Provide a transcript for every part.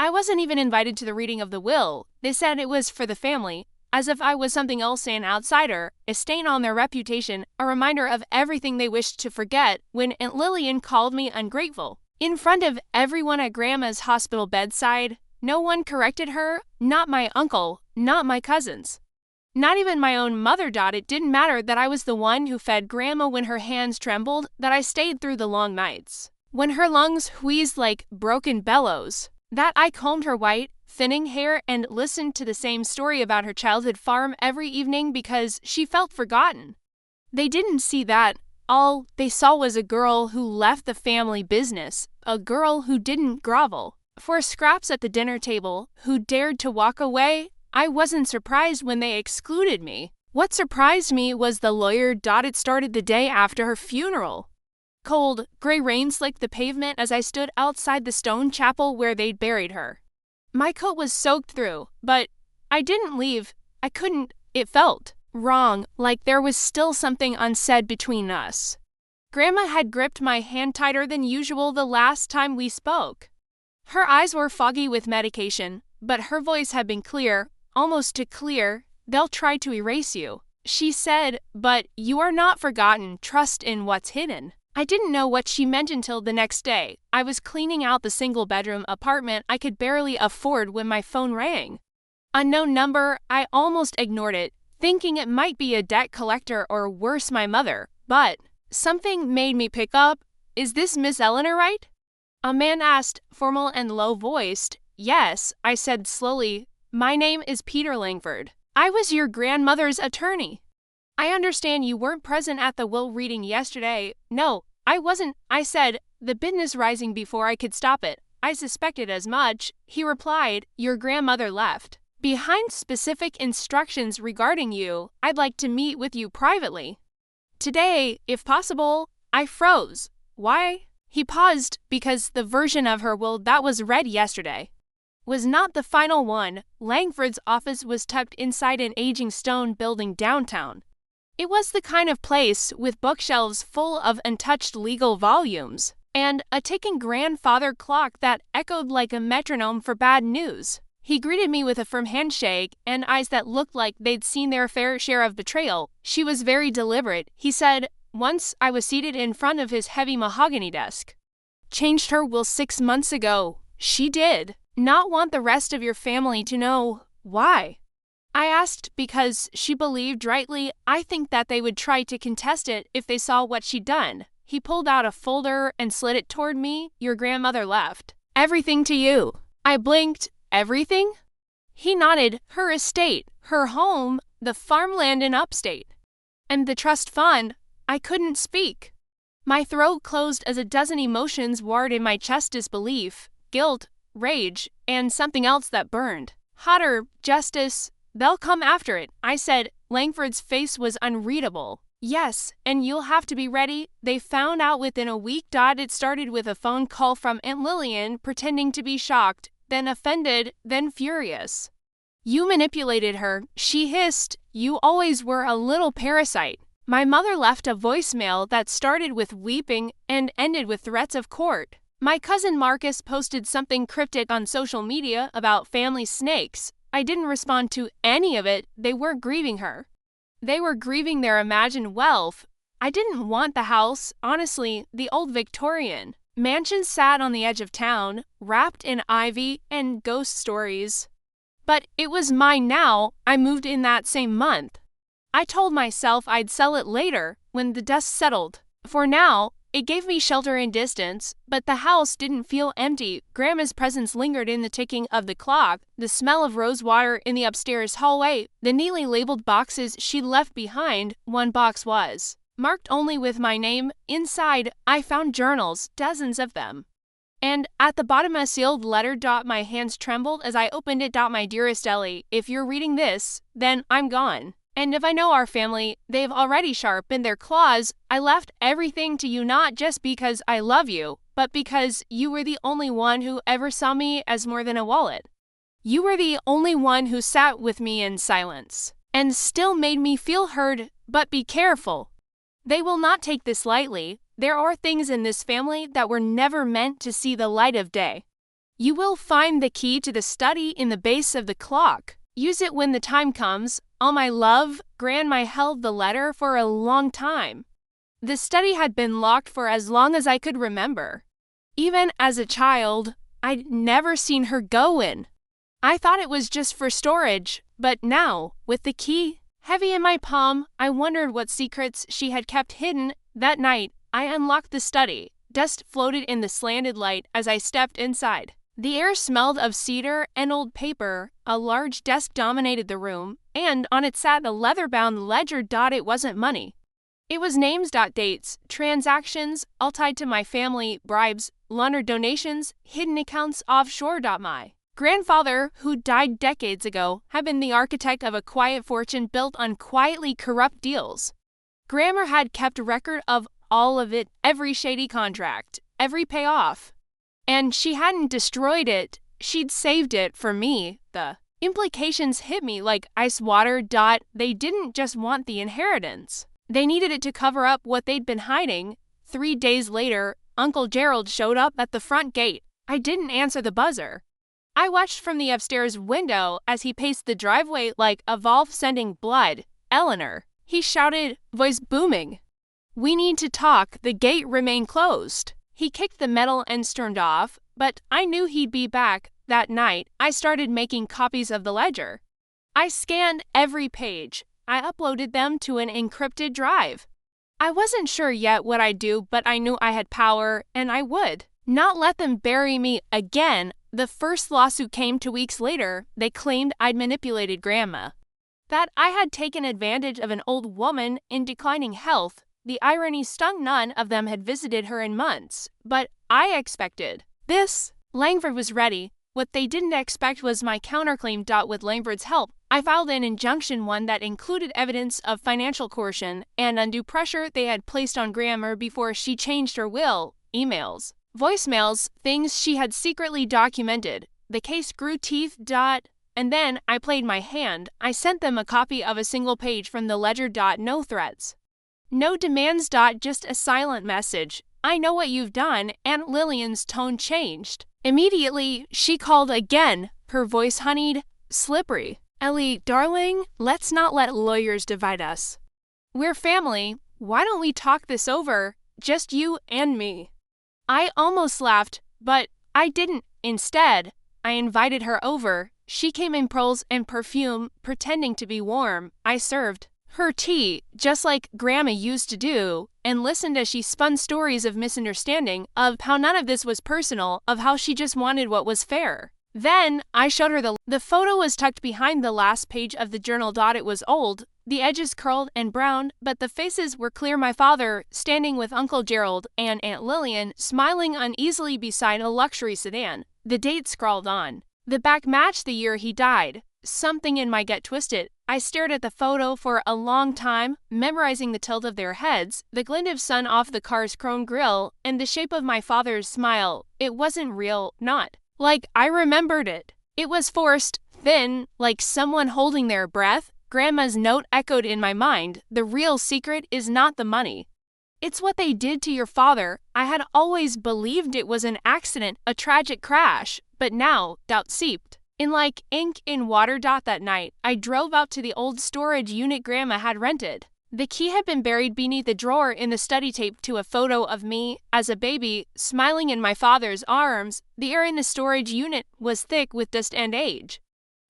I wasn't even invited to the reading of the will. They said it was for the family, as if I was something else, an outsider, a stain on their reputation, a reminder of everything they wished to forget when Aunt Lillian called me ungrateful. In front of everyone at Grandma's hospital bedside, no one corrected her, not my uncle, not my cousins. Not even my own mother. It didn't matter that I was the one who fed Grandma when her hands trembled, that I stayed through the long nights, when her lungs wheezed like broken bellows, that I combed her white, thinning hair and listened to the same story about her childhood farm every evening because she felt forgotten. They didn't see that. All they saw was a girl who left the family business, a girl who didn't grovel for scraps at the dinner table, who dared to walk away. I wasn't surprised when they excluded me. What surprised me was the lawyer. It started the day after her funeral. Cold, gray rain slicked the pavement as I stood outside the stone chapel where they'd buried her. My coat was soaked through, but I didn't leave. I couldn't. It felt wrong, like there was still something unsaid between us. Grandma had gripped my hand tighter than usual the last time we spoke. Her eyes were foggy with medication, but her voice had been clear, almost too clear. They'll try to erase you, she said, but you are not forgotten. Trust in what's hidden. I didn't know what she meant until the next day. I was cleaning out the single-bedroom apartment I could barely afford when my phone rang. Unknown number. I almost ignored it, thinking it might be a debt collector or worse, my mother. But something made me pick up. Is this Miss Eleanor Wright? A man asked, formal and low-voiced. Yes, I said slowly. My name is Peter Langford. I was your grandmother's attorney. I understand you weren't present at the will reading yesterday. No, I wasn't, I said, the business rising before I could stop it. I suspected as much. He replied, your grandmother left behind specific instructions regarding you. I'd like to meet with you privately today, if possible. I froze. Why? He paused, because the version of her will that was read yesterday was not the final one. Langford's office was tucked inside an aging stone building downtown. It was the kind of place with bookshelves full of untouched legal volumes and a ticking grandfather clock that echoed like a metronome for bad news. He greeted me with a firm handshake and eyes that looked like they'd seen their fair share of betrayal. She was very deliberate, he said. Once I was seated in front of his heavy mahogany desk. Changed her will 6 months ago. She did. Not want the rest of your family to know. Why? I asked because she believed rightly. I think that they would try to contest it if they saw what she'd done. He pulled out a folder and slid it toward me. Your grandmother left everything to you. I blinked. Everything? He nodded. Her estate, her home, the farmland in upstate, and the trust fund. I couldn't speak. My throat closed as a dozen emotions warred in my chest: disbelief, guilt, rage, and something else that burned hotter. Justice. They'll come after it, I said. Langford's face was unreadable. Yes, and you'll have to be ready. They found out within a week. It started with a phone call from Aunt Lillian pretending to be shocked, then offended, then furious. You manipulated her, she hissed. You always were a little parasite. My mother left a voicemail that started with weeping and ended with threats of court. My cousin Marcus posted something cryptic on social media about family snakes. I didn't respond to any of it. They weren't grieving her. They were grieving their imagined wealth. I didn't want the house, honestly. The old Victorian mansion sat on the edge of town, wrapped in ivy and ghost stories. But it was mine now. I moved in that same month. I told myself I'd sell it later, when the dust settled. For now, it gave me shelter and distance, but the house didn't feel empty. Grandma's presence lingered in the ticking of the clock, the smell of rose water in the upstairs hallway, the neatly labeled boxes she left behind. One box was marked only with my name. Inside, I found journals, dozens of them. And at the bottom, a sealed letter. My hands trembled as I opened it. My dearest Ellie, if you're reading this, then I'm gone. And if I know our family, they've already sharpened their claws. I left everything to you, not just because I love you, but because you were the only one who ever saw me as more than a wallet. You were the only one who sat with me in silence and still made me feel heard. But be careful. They will not take this lightly. There are things in this family that were never meant to see the light of day. You will find the key to the study in the base of the clock. Use it when the time comes. All my love, Grandma held the letter for a long time. The study had been locked for as long as I could remember. Even as a child, I'd never seen her go in. I thought it was just for storage, but now, with the key heavy in my palm, I wondered what secrets she had kept hidden. That night, I unlocked the study. Dust floated in the slanted light as I stepped inside. The air smelled of cedar and old paper. A large desk dominated the room, and on it sat a leather-bound ledger. It wasn't money. It was names, dates, transactions, all tied to my family, bribes, laundered donations, hidden accounts offshore. My grandfather, who died decades ago, had been the architect of a quiet fortune built on quietly corrupt deals. Grandma had kept record of all of it, every shady contract, every payoff. And she hadn't destroyed it, she'd saved it for me. The implications hit me like ice water. They didn't just want the inheritance. They needed it to cover up what they'd been hiding. 3 days later, Uncle Gerald showed up at the front gate. I didn't answer the buzzer. I watched from the upstairs window as he paced the driveway like a valve sending blood. Eleanor, he shouted, voice booming. We need to talk. The gate remained closed. He kicked the metal and stormed off, but I knew he'd be back. That night, I started making copies of the ledger. I scanned every page. I uploaded them to an encrypted drive. I wasn't sure yet what I'd do, but I knew I had power, and I would not let them bury me again. The first lawsuit came 2 weeks later. They claimed I'd manipulated Grandma, that I had taken advantage of an old woman in declining health. The irony stung. None of them had visited her in months, but I expected this. Langford was ready. What they didn't expect was my counterclaim. With Langford's help, I filed an injunction, one that included evidence of financial coercion and undue pressure they had placed on Grandma before she changed her will, emails, voicemails, things she had secretly documented. The case grew teeth. And then I played my hand. I sent them a copy of a single page from the ledger. No threats. No demands. Just a silent message. I know what you've done. Aunt Lillian's tone changed. Immediately, she called again, her voice honeyed, slippery. Ellie, darling, let's not let lawyers divide us. We're family. Why don't we talk this over? Just you and me. I almost laughed, but I didn't. Instead, I invited her over. She came in pearls and perfume, pretending to be warm. I served her tea, just like Grandma used to do, and listened as she spun stories of misunderstanding, of how none of this was personal, of how she just wanted what was fair. Then, I showed her the photo was tucked behind the last page of the journal. It was old, the edges curled and brown, but the faces were clear. My father, standing with Uncle Gerald and Aunt Lillian, smiling uneasily beside a luxury sedan. The date scrawled on the back matched the year he died. Something in my gut twisted. I stared at the photo for a long time, memorizing the tilt of their heads, the glint of sun off the car's chrome grille, and the shape of my father's smile. It wasn't real, not like I remembered it. It was forced, thin, like someone holding their breath. Grandma's note echoed in my mind. The real secret is not the money. It's what they did to your father. I had always believed it was an accident, a tragic crash, but now doubt seeped in like ink in water. That night, I drove out to the old storage unit Grandma had rented. The key had been buried beneath a drawer in the study, taped to a photo of me as a baby, smiling in my father's arms. The air in the storage unit was thick with dust and age.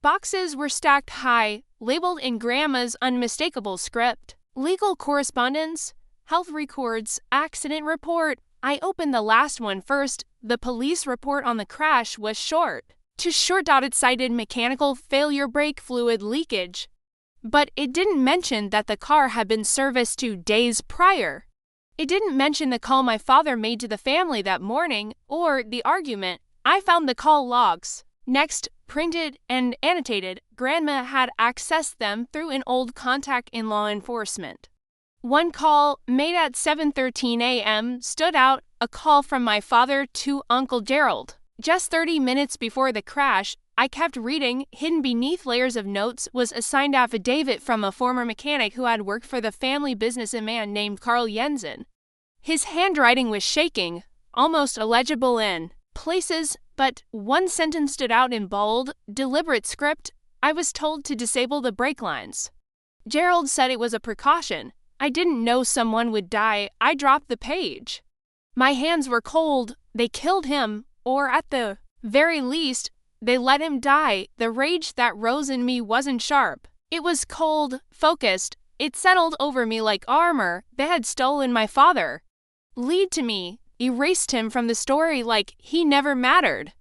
Boxes were stacked high, labeled in Grandma's unmistakable script. Legal correspondence, health records, accident report. I opened the last one first. The police report on the crash was short. Too short. It cited mechanical failure, brake fluid leakage. But it didn't mention that the car had been serviced 2 days prior. It didn't mention the call my father made to the family that morning, or the argument. I found the call logs. Next, printed and annotated. Grandma had accessed them through an old contact in law enforcement. One call, made at 7:13 a.m., stood out, a call from my father to Uncle Gerald. Just 30 minutes before the crash, I kept reading. Hidden beneath layers of notes was a signed affidavit from a former mechanic who had worked for the family business, a man named Carl Jensen. His handwriting was shaking, almost illegible in places. But one sentence stood out in bold, deliberate script. I was told to disable the brake lines. Gerald said it was a precaution. I didn't know someone would die. I dropped the page. My hands were cold. They killed him, or at the very least, they let him die. The rage that rose in me wasn't sharp. It was cold, focused. It settled over me like armor. They had stolen my father. Lied to me, erased him from the story like he never mattered.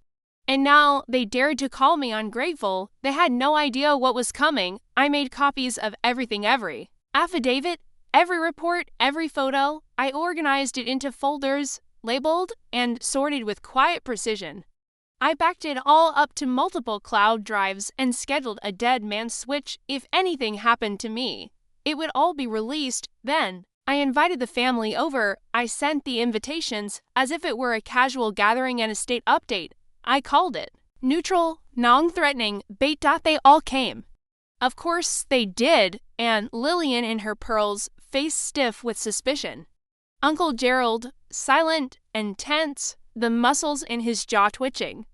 And now they dared to call me ungrateful. They had no idea what was coming. I made copies of everything, every affidavit, every report, every photo. I organized it into folders, labeled, and sorted with quiet precision. I backed it all up to multiple cloud drives and scheduled a dead man's switch if anything happened to me. It would all be released then. I invited the family over. I sent the invitations as if it were a casual gathering and a state update. I called it neutral, non-threatening, bait. They all came. Of course they did, and Lillian in her pearls, face stiff with suspicion. Uncle Gerald, silent and tense, the muscles in his jaw twitching.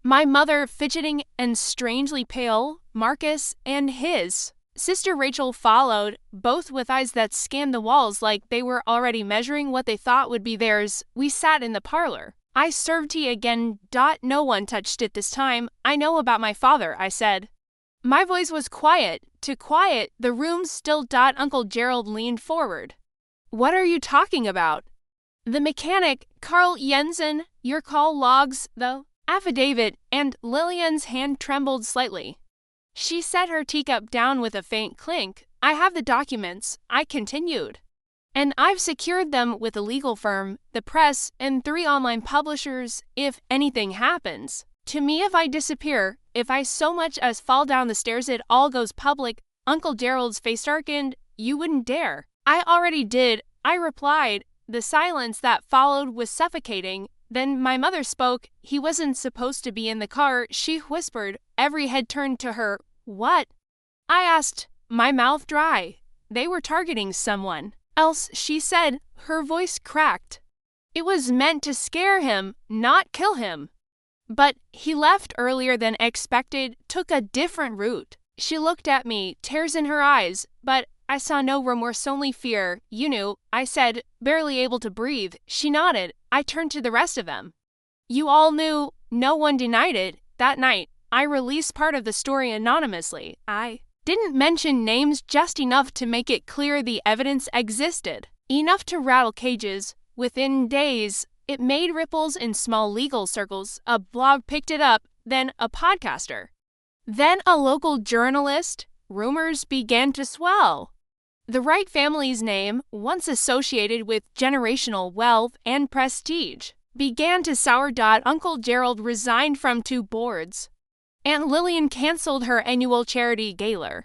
My mother fidgeting and strangely pale, Marcus and his sister Rachel followed, both with eyes that scanned the walls like they were already measuring what they thought would be theirs. We sat in the parlor. I served tea again. No one touched it this time. I know about my father, I said. My voice was quiet. Too quiet. The room still. Uncle Gerald leaned forward. What are you talking about? The mechanic, Carl Jensen, your call logs, though, affidavit, and Lillian's hand trembled slightly. She set her teacup down with a faint clink. I have the documents, I continued. And I've secured them with a legal firm, the press, and 3 online publishers if anything happens. To me, if I disappear, if I so much as fall down the stairs, it all goes public. Uncle Gerald's face darkened. You wouldn't dare. I already did, I replied. The silence that followed was suffocating. Then my mother spoke. He wasn't supposed to be in the car, she whispered. Every head turned to her. What? I asked, my mouth dry. They were targeting someone else, she said, her voice cracked. It was meant to scare him, not kill him. But he left earlier than expected, took a different route. She looked at me, tears in her eyes, but I saw no remorse, only fear. You knew, I said, barely able to breathe. She nodded. I turned to the rest of them. You all knew. No one denied it. That night, I released part of the story anonymously. I didn't mention names, just enough to make it clear the evidence existed. Enough to rattle cages. Within days, it made ripples in small legal circles. A blog picked it up, then a podcaster. Then a local journalist. Rumors began to swell. The Wright family's name, once associated with generational wealth and prestige, began to sour. Uncle Gerald resigned from 2 boards. Aunt Lillian canceled her annual charity gala.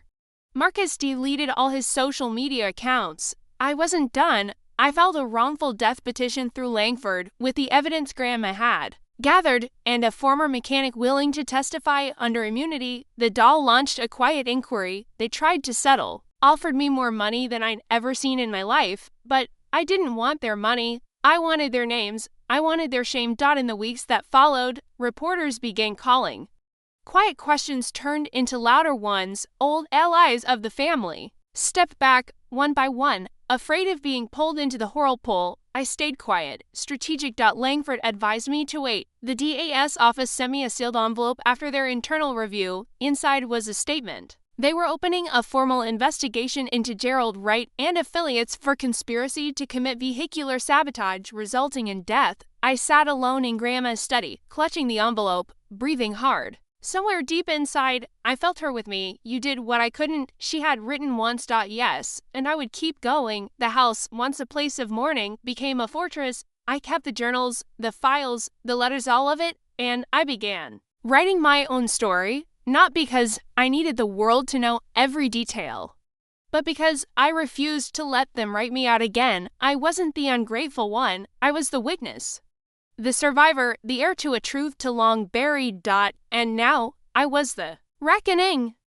Marcus deleted all his social media accounts. I wasn't done. I filed a wrongful death petition through Langford with the evidence Grandma had gathered and a former mechanic willing to testify under immunity. The doll launched a quiet inquiry. They tried to settle, offered me more money than I'd ever seen in my life, but I didn't want their money. I wanted their names. I wanted their shame. In the weeks that followed, reporters began calling. Quiet questions turned into louder ones. Old allies of the family stepped back one by one, afraid of being pulled into the whirlpool. I stayed quiet. Strategic. Langford advised me to wait. The DAS office sent me a sealed envelope after their internal review. Inside was a statement. They were opening a formal investigation into Gerald Wright and affiliates for conspiracy to commit vehicular sabotage resulting in death. I sat alone in Grandma's study, clutching the envelope, breathing hard. Somewhere deep inside, I felt her with me. You did what I couldn't. She had written once. Yes, and I would keep going. The house, once a place of mourning, became a fortress. I kept the journals, the files, the letters, all of it, and I began writing my own story, not because I needed the world to know every detail, but because I refused to let them write me out again. I wasn't the ungrateful one. I was the witness. The survivor, the heir to a truth too long buried. And now, I was the reckoning.